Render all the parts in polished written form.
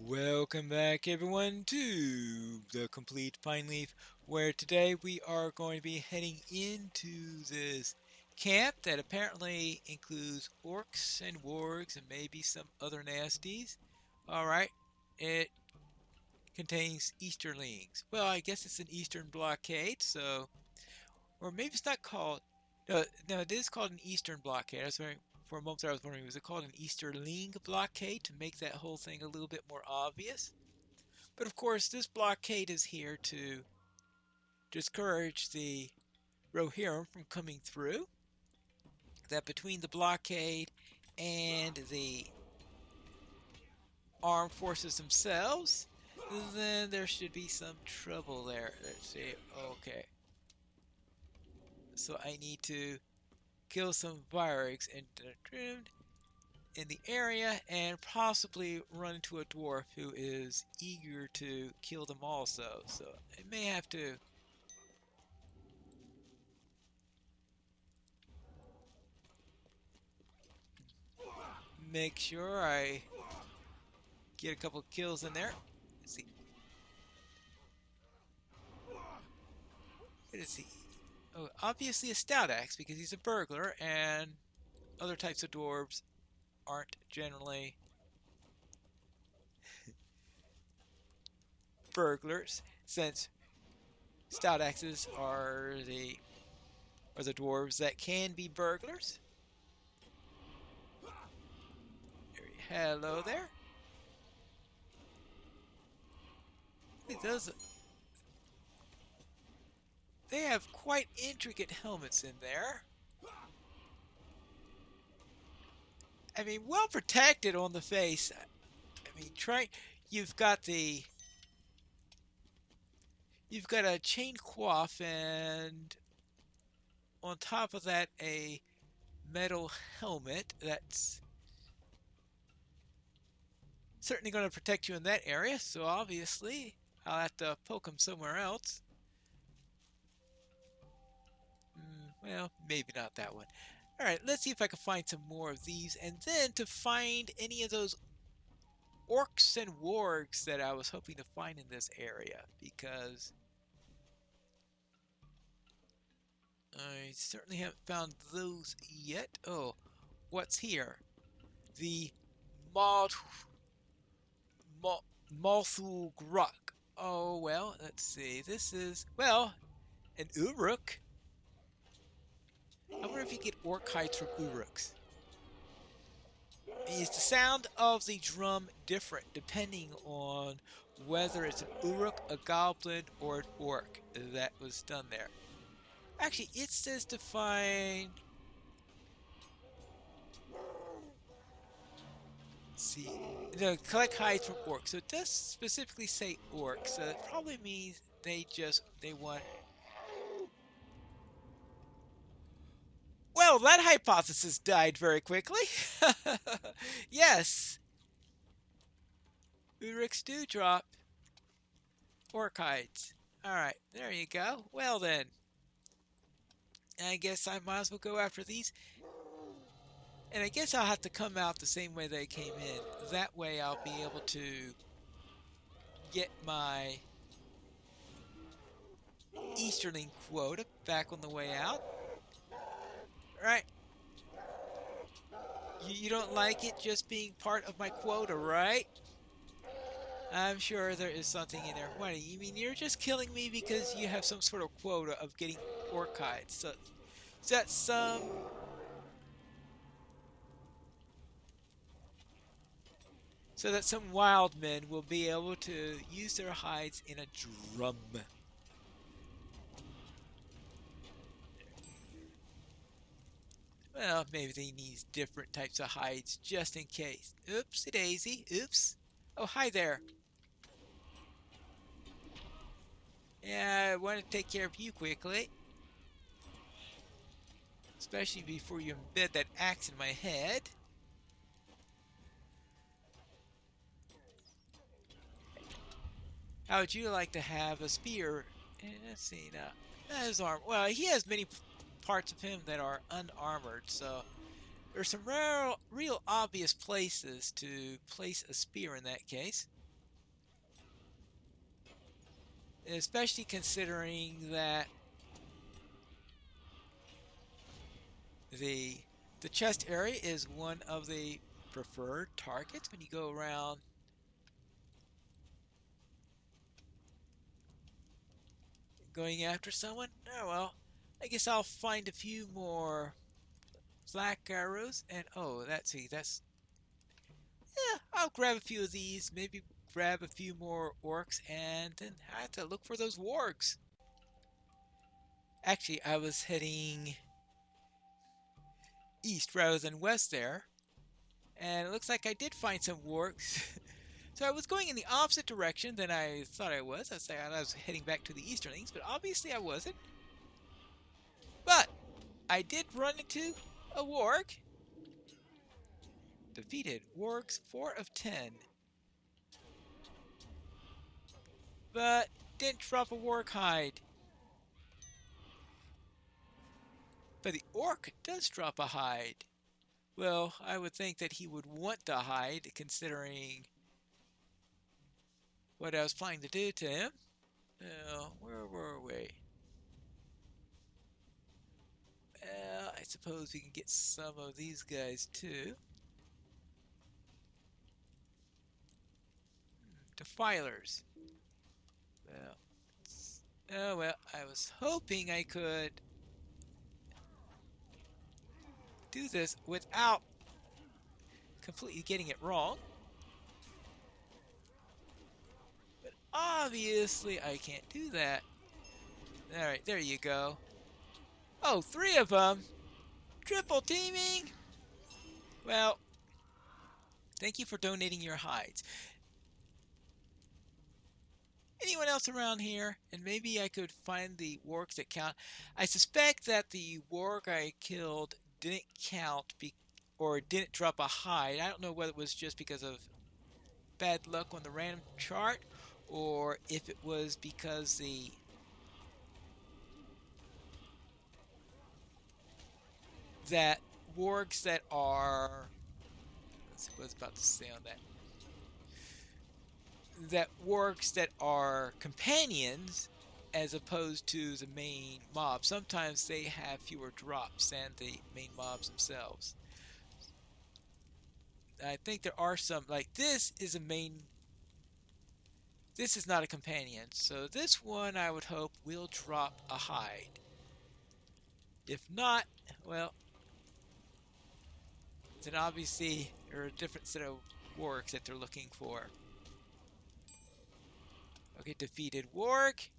Welcome back everyone to the Complete Pineleaf, where today we are going to be heading into this camp that apparently includes orcs and wargs and maybe some other nasties. Alright, it contains Easterlings. Well, I guess it's an Eastern blockade, so... Or maybe it's not called... No, it is called an Eastern blockade. I was wondering, for a moment there I was wondering, was it called an Easterling blockade to make that whole thing a little bit more obvious? But of course, this blockade is here to discourage the Rohirrim from coming through. That between the blockade and the armed forces themselves, then there should be some trouble there. Let's see. Okay. So I need to kill some Vargs in the area and possibly run into a dwarf who is eager to kill them also. So I may have to make sure I get a couple kills in there. Let's see. What is he? Oh, obviously a stout axe because he's a burglar, and other types of dwarves aren't generally burglars, since stout axes are the dwarves that can be burglars. Hello there. It does. They have quite intricate helmets in there. I mean, well protected on the face. I mean, you've got a chain coif, and on top of that a metal helmet that's certainly going to protect you in that area, so obviously I'll have to poke him somewhere else. Well, maybe not that one. Alright, let's see if I can find some more of these, and then to find any of those orcs and wargs that I was hoping to find in this area, because I certainly haven't found those yet. Oh, what's here? The Malthul Gruk. Oh, well, let's see. This is, well, an Uruk. I wonder if you get orc hides from Uruks. Is the sound of the drum different depending on whether it's an Uruk, a goblin, or an orc that was done there? Actually, it says to find... see, no, collect hides from orcs. So it does specifically say orcs, so it probably means they want... Well, that hypothesis died very quickly. Yes, Uruks do drop orc hides. Alright, there you go. Well then, I guess I might as well go after these. And I guess I'll have to come out the same way they came in. That way I'll be able to get my Easterling quota back on the way out. Right? You don't like it just being part of my quota, right? I'm sure there is something in there. What, you mean you're just killing me because you have some sort of quota of getting orc hides? So, is that some... so that some wild men will be able to use their hides in a drum. Well, maybe they need different types of hides just in case. Oopsie daisy. Oops. Oh, hi there. Yeah, I want to take care of you quickly. Especially before you embed that axe in my head. How would you like to have a spear? Let's see now. His arm. Well, he has many parts of him that are unarmored, so there's some real obvious places to place a spear in that case. especially considering that the the chest area is one of the preferred targets when you go around going after someone. Oh well, I guess I'll find a few more black arrows and oh that's yeah, I'll grab a few of these, maybe grab a few more orcs and then I have to look for those wargs. Actually, I was heading east rather than west there, and it looks like I did find some wargs. So I was going in the opposite direction than I thought I was. I was heading back to the easterlings, but obviously I wasn't. But I did run into a warg. Defeated. Wargs 4 of 10. But didn't drop a warg hide. But the orc does drop a hide. Well, I would think that he would want the hide, considering what I was planning to do to him. Where were we? Well, I suppose we can get some of these guys too. Defilers. Well, oh well, I was hoping I could do this without completely getting it wrong. But obviously I can't do that. Alright, there you go. Oh, 3 of them! Triple teaming! Well, thank you for donating your hides. Anyone else around here? And maybe I could find the wargs that count. I suspect that the warg I killed didn't count or didn't drop a hide. I don't know whether it was just because of bad luck on the random chart or if it was because that wargs that are, let's see what I was about to say on that wargs that are companions as opposed to the main mob. Sometimes they have fewer drops than the main mobs themselves. I think there are some, like this is a main, this is not a companion. So this one I would hope will drop a hide. If not, well, then obviously there are a different set of wargs that they're looking for. Okay, defeated warg.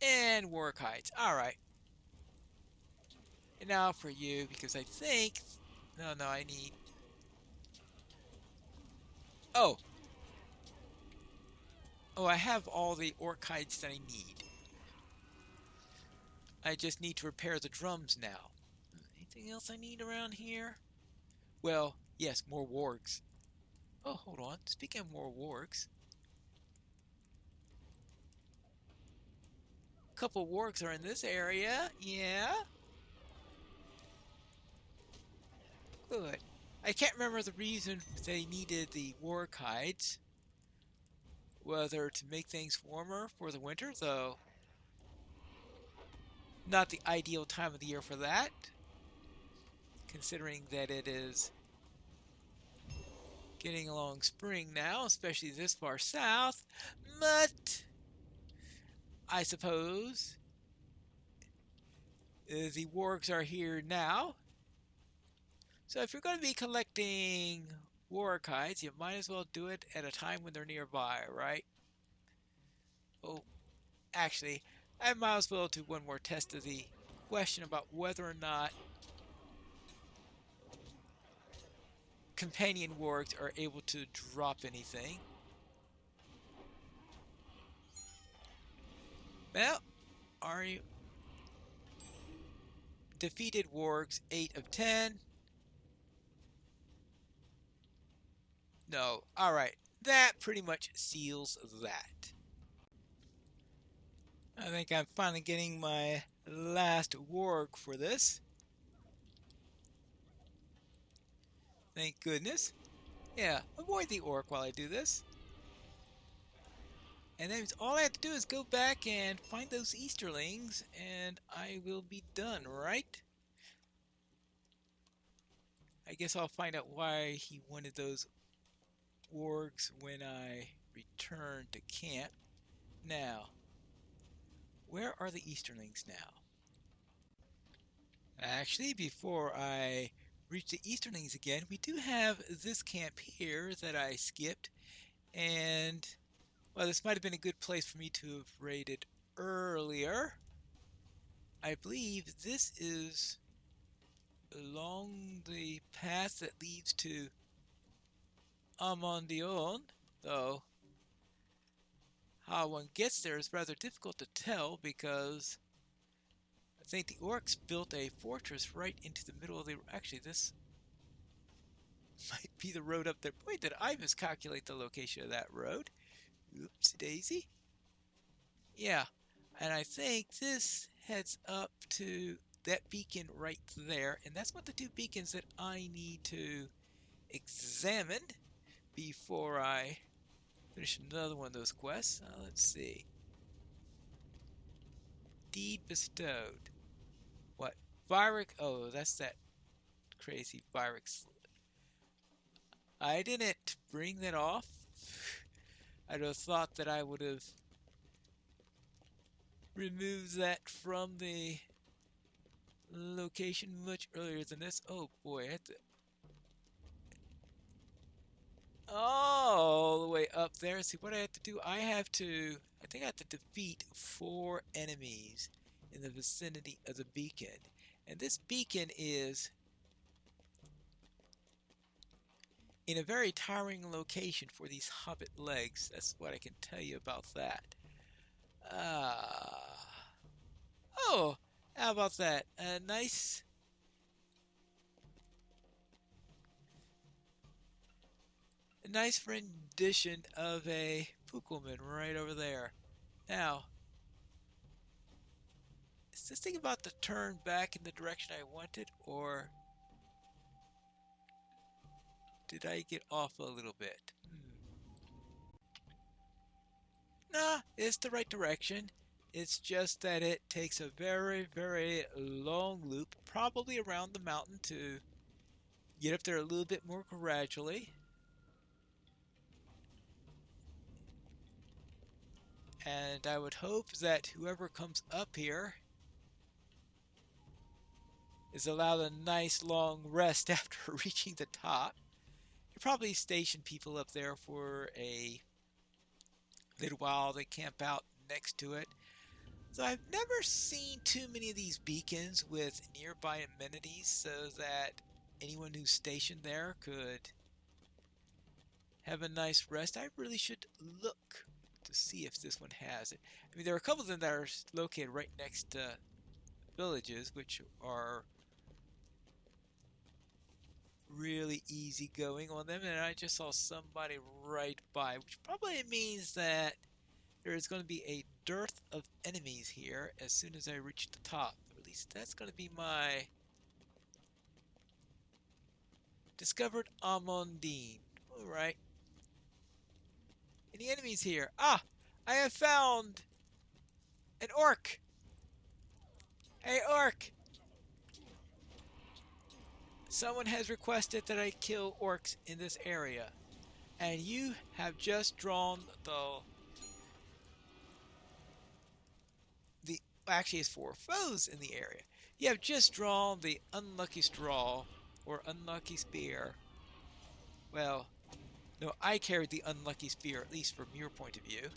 And warg hides. Alright. And now for you, because I think... No, I need... Oh! Oh, I have all the orc hides that I need. I just need to repair the drums now. Anything else I need around here? Well, yes, more wargs. Oh, hold on. Speaking of more wargs... A couple wargs are in this area. Yeah? Good. I can't remember the reason they needed the warg hides. Whether to make things warmer for the winter, though not the ideal time of the year for that, considering that it is getting along spring now, especially this far south. But I suppose the wargs are here now. So if you're going to be collecting warg hides, you might as well do it at a time when they're nearby, right? Oh, actually, I might as well do one more test of the question about whether or not companion wargs are able to drop anything. Well, are you defeated wargs 8 of 10? No. Alright. That pretty much seals that. I think I'm finally getting my last warg for this. Thank goodness. Yeah, avoid the orc while I do this. And then all I have to do is go back and find those Easterlings, and I will be done, right? I guess I'll find out why he wanted those orcs when I return to camp. Now, where are the Easterlings now? Actually, before I reach the Easterlings again, we do have this camp here that I skipped, and well, this might have been a good place for me to have raided earlier. I believe this is along the path that leads to Amondion, though how one gets there is rather difficult to tell because I think the orcs built a fortress right into the middle of the... Actually, this might be the road up there. Boy, did I miscalculate the location of that road. Oopsie daisy. Yeah, and I think this heads up to that beacon right there, and that's one of the two beacons that I need to examine before I finish another one of those quests. Let's see. Deed bestowed. What? Virix? Oh, that's that crazy Virix. I didn't bring that off. I'd have thought that I would have removed that from the location much earlier than this. Oh boy, I have to all the way up there. See what I have to do? I think I have to defeat 4 enemies in the vicinity of the beacon. And this beacon is in a very tiring location for these hobbit legs. That's what I can tell you about that. Oh, how about that? A nice rendition of a Pukelman right over there. Now, is this thing about to turn back in the direction I wanted, or did I get off a little bit? Nah, it's the right direction. It's just that it takes a very, very long loop, probably around the mountain to get up there a little bit more gradually. And I would hope that whoever comes up here is allowed a nice long rest after reaching the top. You probably station people up there for a little while. They camp out next to it. So I've never seen too many of these beacons with nearby amenities so that anyone who's stationed there could have a nice rest. I really should look to see if this one has it. I mean, there are a couple of them that are located right next to villages, which are really easy going on them, and I just saw somebody right by, which probably means that there is going to be a dearth of enemies here as soon as I reach the top. Or at least that's going to be my discovered Amondine. Alright. Any enemies here? Ah! I have found an orc! Hey, orc! Someone has requested that I kill orcs in this area. And you have just drawn the actually it's 4 foes in the area. You have just drawn the unlucky straw or unlucky spear. Well, no, I carried the unlucky spear, at least from your point of view.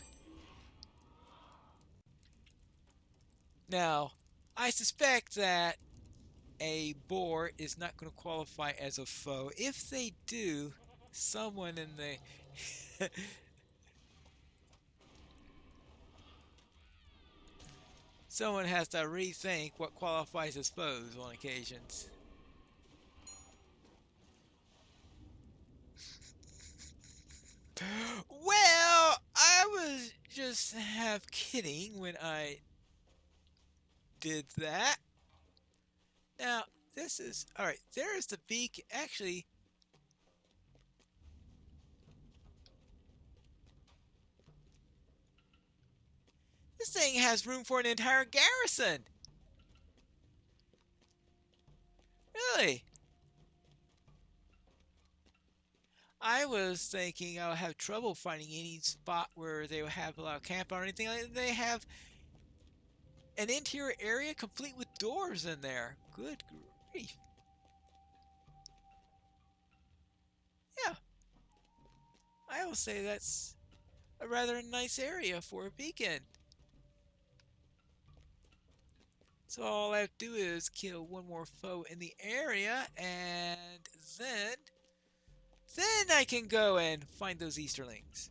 Now, I suspect that a boar is not going to qualify as a foe. If they do, someone in the someone has to rethink what qualifies as foes on occasions. Well, I was just half kidding when I did that. Now, this is... Alright, there is the beak. Actually, thing has room for an entire garrison. Really? I was thinking I'll have trouble finding any spot where they will have a lot of camp or anything like that. They have an interior area complete with doors in there. Good grief. Yeah, I will say that's a rather nice area for a beacon. So all I have to do is kill one more foe in the area, and then I can go and find those Easterlings.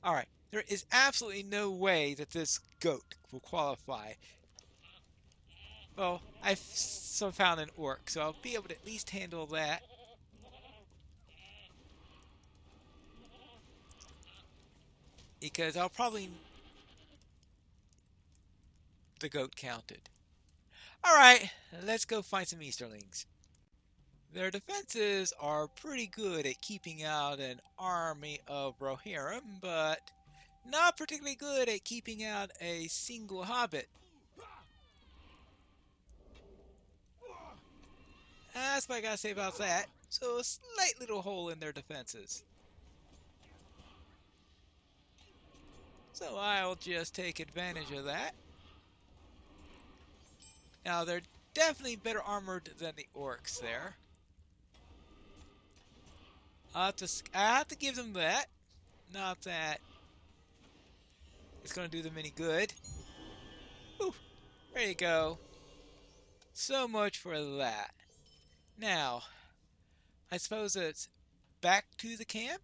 Alright, there is absolutely no way that this goat will qualify. Well, I've found an orc, so I'll be able to at least handle that. Because I'll probably... The goat counted. Alright, let's go find some Easterlings. Their defenses are pretty good at keeping out an army of Rohirrim, but not particularly good at keeping out a single hobbit. That's what I gotta say about that. So a slight little hole in their defenses. So I'll just take advantage of that. Now they're definitely better armored than the orcs there. I have to give them that. Not that it's going to do them any good. Whew, there you go. So much for that. Now, I suppose it's back to the camp.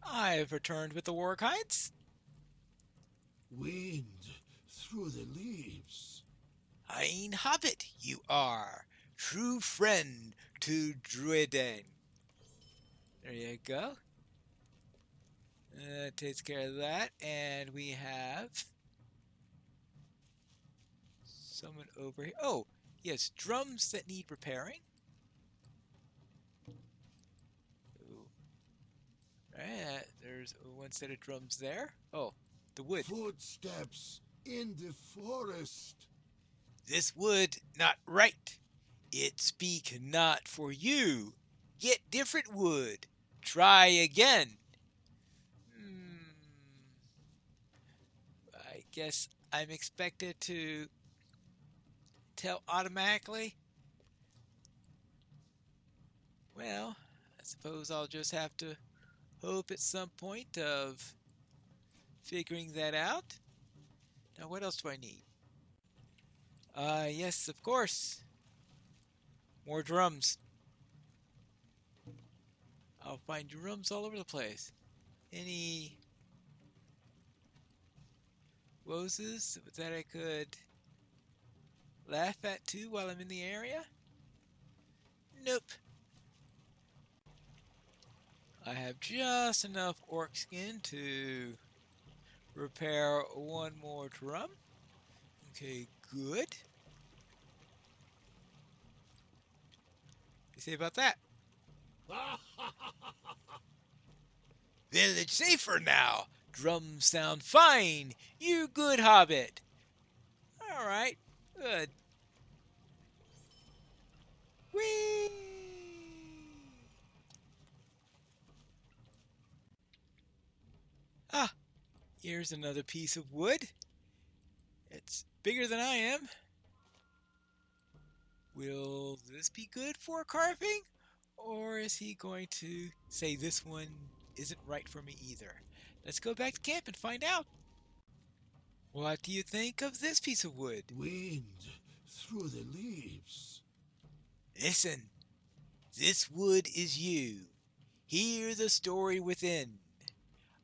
I've returned with the war kites. Wind through the leaves. Ein hobbit you are, true friend to Druiden. There you go. That takes care of that. And we have someone over here. Oh, yes, drums that need repairing. Right, there's one set of drums there. Oh, the wood. Footsteps in the forest. This wood not right. It speak not for you. Get different wood. Try again. I guess I'm expected to tell automatically. Well, I suppose I'll just have to hope at some point of figuring that out. Now, what else do I need? Yes, of course. More drums. I'll find drums all over the place. Any roses that I could laugh at too while I'm in the area? Nope. I have just enough orc skin to repair one more drum. Okay, good. What do you say about that? Village safer now. Drums sound fine. You good hobbit. Alright, good. Whee! Ah, here's another piece of wood. It's bigger than I am. Will this be good for carving? Or is he going to say this one isn't right for me either? Let's go back to camp and find out. What do you think of this piece of wood? Wind through the leaves. Listen, this wood is you. Hear the story within.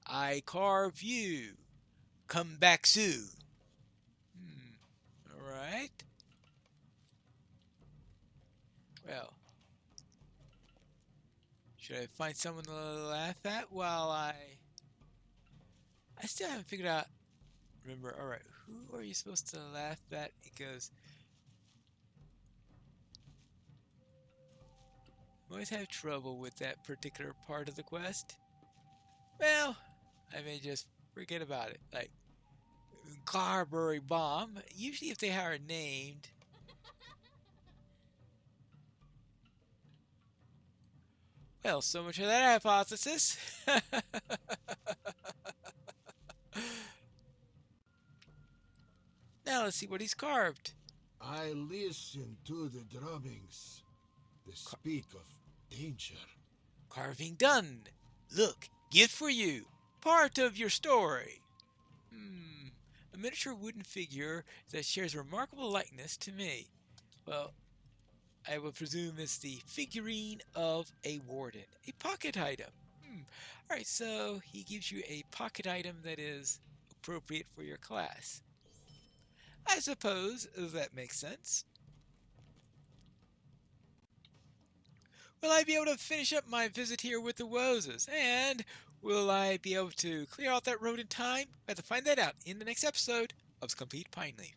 I carve you. Come back soon. Alright. Well, should I find someone to laugh at while I still haven't figured out. Remember, alright, who are you supposed to laugh at? It goes, I always have trouble with that particular part of the quest. Well, I may just Forget about it. Like Carberry Bomb. Usually, if they are named, well, so much for that hypothesis. Now let's see what he's carved. I listen to the drummings. They Car- speak of danger. Carving done. Look, gift for you. Part of your story. A miniature wooden figure that shares a remarkable likeness to me. Well, I will presume it's the figurine of a warden, a pocket item. Alright, so he gives you a pocket item that is appropriate for your class. I suppose that makes sense. Will I be able to finish up my visit here with the Wozes? And will I be able to clear out that road in time? I have to find that out in the next episode of Complete Pine Leaf.